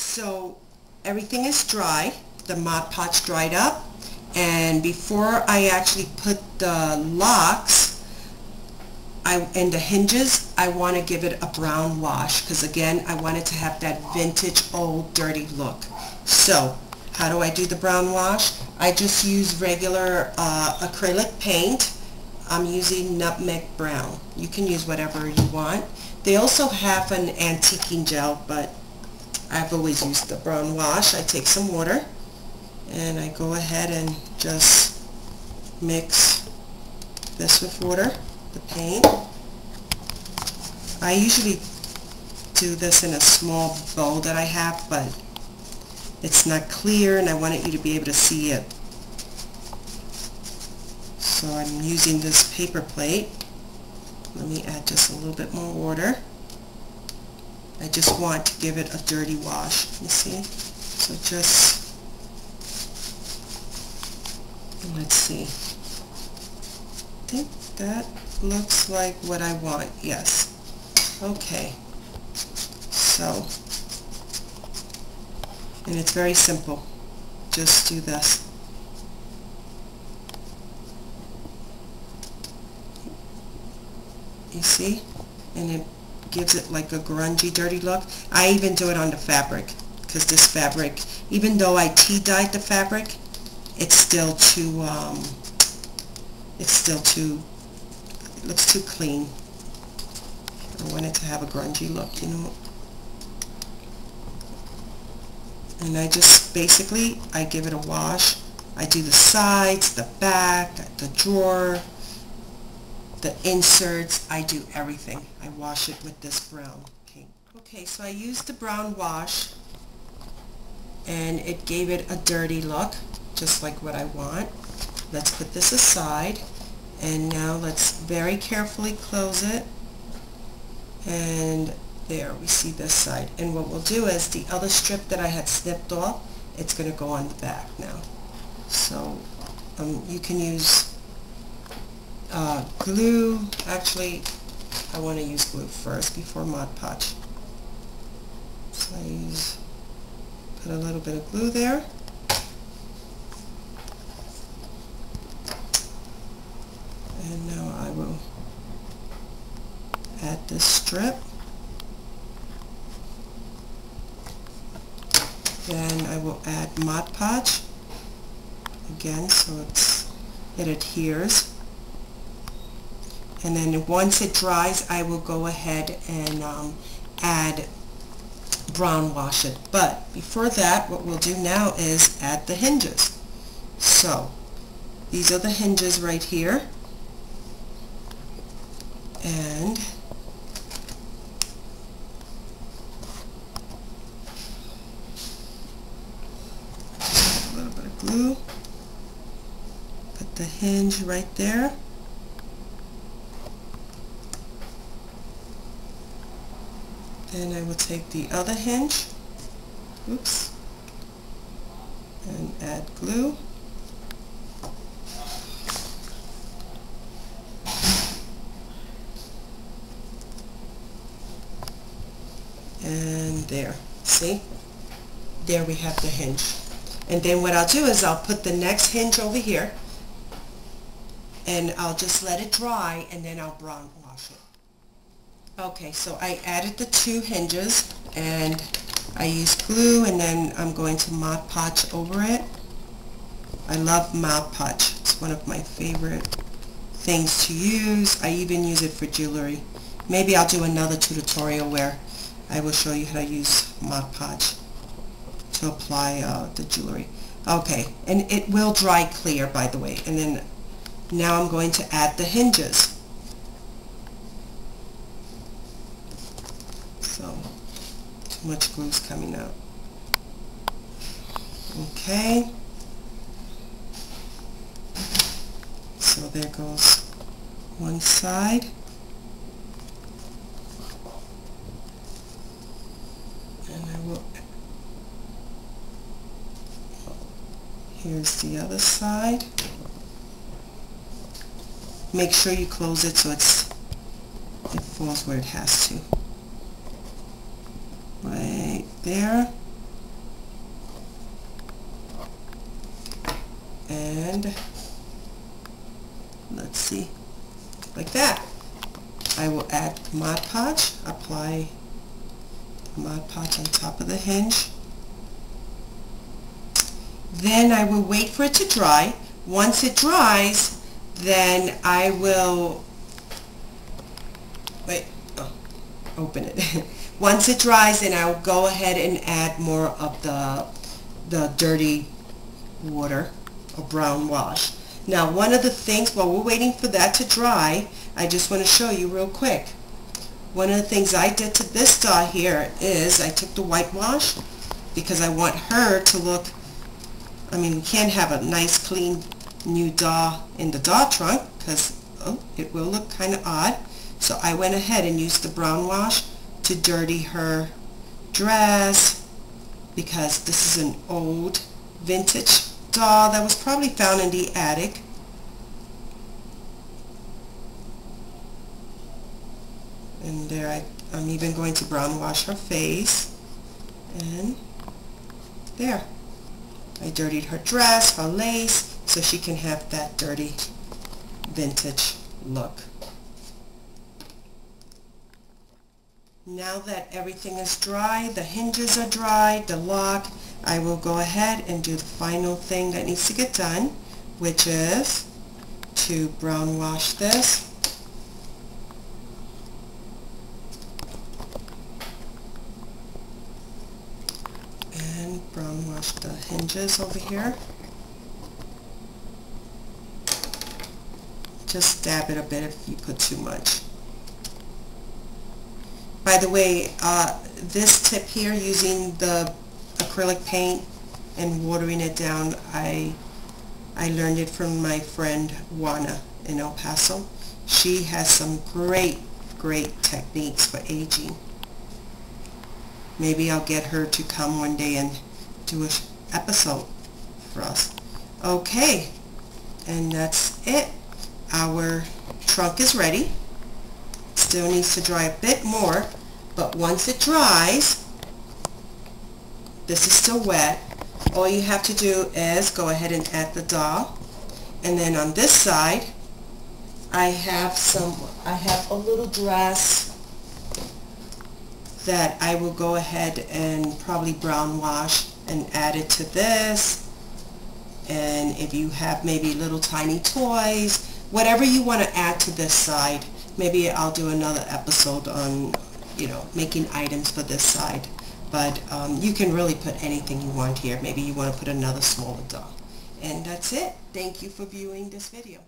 So everything is dry. The Mod Podge dried up, and before I actually put the locks and the hinges, I want to give it a brown wash because again I want it to have that vintage old dirty look. So how do I do the brown wash? I just use regular acrylic paint. I'm using Nutmeg Brown. You can use whatever you want. They also have an antiquing gel, but I've always used the brown wash. I take some water and I go ahead and just mix this with water, the paint. I usually do this in a small bowl that I have, but it's not clear and I wanted you to be able to see it. So I'm using this paper plate. Let me add just a little bit more water. I just want to give it a dirty wash, you see? So just, let's see. I think that looks like what I want, yes. Okay. So, and it's very simple. Just do this. You see? And it gives it like a grungy, dirty look. I even do it on the fabric because this fabric, even though I tea dyed the fabric, it's still too, it looks too clean. I want it to have a grungy look, you know. And I just basically, I give it a wash. I do the sides, the back, the drawer, the inserts. I do everything. I wash it with this brown paint. Okay, so I used the brown wash and it gave it a dirty look, just like what I want. Let's put this aside, and now let's very carefully close it. And there, we see this side. And what we'll do is the other strip that I had snipped off, it's going to go on the back now. So you can use glue. Actually, I want to use glue first before Mod Podge. So I put a little bit of glue there. And now I will add this strip. Then I will add Mod Podge again so it adheres. And then once it dries, I will go ahead and add brown wash it. But before that, what we'll do now is add the hinges. So these are the hinges right here. And just a little bit of glue. Put the hinge right there. Then I will take the other hinge, oops, and add glue. And there, see? There we have the hinge. And then what I'll do is I'll put the next hinge over here and I'll just let it dry and then I'll brown wash it. Okay, so I added the two hinges and I used glue, and then I'm going to Mod Podge over it. I love Mod Podge. It's one of my favorite things to use. I even use it for jewelry. Maybe I'll do another tutorial where I will show you how to use Mod Podge to apply the jewelry. Okay, and it will dry clear, by the way. And then now I'm going to add the hinges. So, too much glue is coming out. Okay. So there goes one side. And I will, here's the other side. Make sure you close it so it falls where it has to. Right there. and let's see, like that. I will add Mod Podge, apply the Mod Podge on top of the hinge. Then I will wait for it to dry. Once it dries, then I will open it. Once it dries, then I'll go ahead and add more of the dirty water or brown wash. Now, one of the things, while we're waiting for that to dry, I just want to show you real quick. One of the things I did to this doll here is I took the whitewash because I want her to look, I mean, we can't have a nice clean new doll in the doll trunk because it will look kind of odd. So I went ahead and used the brown wash to dirty her dress because this is an old vintage doll that was probably found in the attic. And there I'm even going to brown wash her face. And there. I dirtied her dress, her lace, so she can have that dirty vintage look. Now that everything is dry, the hinges are dry, the lock, I will go ahead and do the final thing that needs to get done, which is to brown wash this. And brown wash the hinges over here. Just dab it a bit if you put too much. By the way, this tip here, using the acrylic paint and watering it down, I learned it from my friend Juana in El Paso. She has some great techniques for aging. Maybe I'll get her to come one day and do an episode for us. Okay, and that's it. Our trunk is ready. Still needs to dry a bit more, but once it dries, this is still wet, all you have to do is go ahead and add the doll. And then on this side, I have a little dress that I will go ahead and probably brown wash and add it to this. And if you have maybe little tiny toys, whatever you want to add to this side, maybe I'll do another episode on, making items for this side. But you can really put anything you want here. Maybe you want to put another smaller doll. And that's it. Thank you for viewing this video.